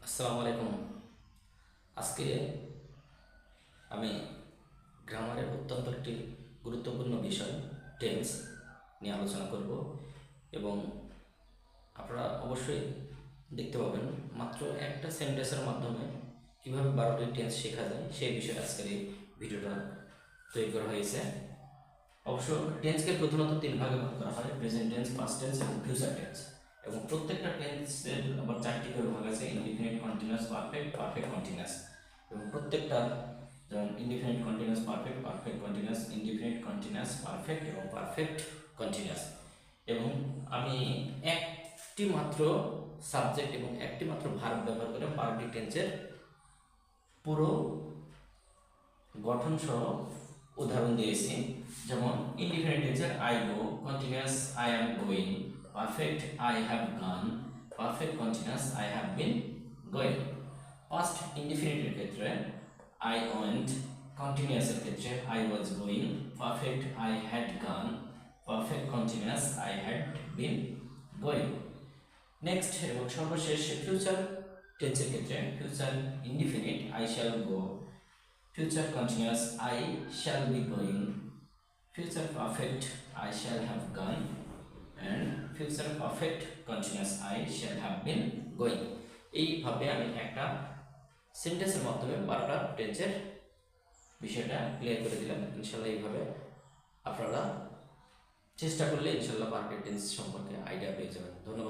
আসসালামু আলাইকুম। আজকে আমি গ্রামারের অত্যন্ত একটি গুরুত্বপূর্ণ বিষয় টেন্স নিয়ে আলোচনা করব এবং আপনারা অবশ্যই দেখতে পাবেন মাত্র একটা সেন্টেন্সের মাধ্যমে কীভাবে 12টি টেন্স শেখা যায় সেই বিষয়ে আজকের এই ভিডিওটা তৈরি করা হয়েছে। অবশ্য টেন্সকে প্রধানত তিন ভাগে ভাগ করা হয়: প্রেজেন্ট টেন্স, পাস্ট টেন্স এবং ফিউচার টেন্স। এবং প্রত্যেকটা টেন্সের আবার চারটি করে ভাগ আছে: indefinite, continuous, perfect, perfect continuous. এবং প্রত্যেকটা যেমন indefinite continuous, perfect, perfect continuous, indefinite continuous, perfect এবং পারফেক্ট কন্টিনিউয়াস। এবং আমি একটি মাত্র সাবজেক্ট এবং একটি মাত্র ভার্ব ব্যবহার করে 12টি টেন্সের পুরো গঠন সহ উদাহরণ দিয়েছি। যেমন ইনডিফিনিট টেন্সের I go, continuous I am going, perfect I have gone, perfect continuous I have been going. Past ইনডিফিনিটের ক্ষেত্রে আই ওয়েন্ট, কন্টিনিউয়াসের ক্ষেত্রে I was going, perfect I had gone, perfect continuous I had been going. Next এবং সর্বশেষ future টেন্সের ক্ষেত্রে future indefinite I shall go, future continuous I shall be going, future perfect I shall have gone, and future perfect continuous I shall have been going। এইভাবে আমি একটা সেন্টেন্সের মাধ্যমে 12টা টেন্সের বিষয়টা ক্লিয়ার করে দিলাম। ইনশাল্লাহ এইভাবে আপনারা চেষ্টা করলে ইনশাল্লাহ 12টা টেন্স সম্পর্কে আইডিয়া পেয়ে যাবেন। ধন্যবাদ।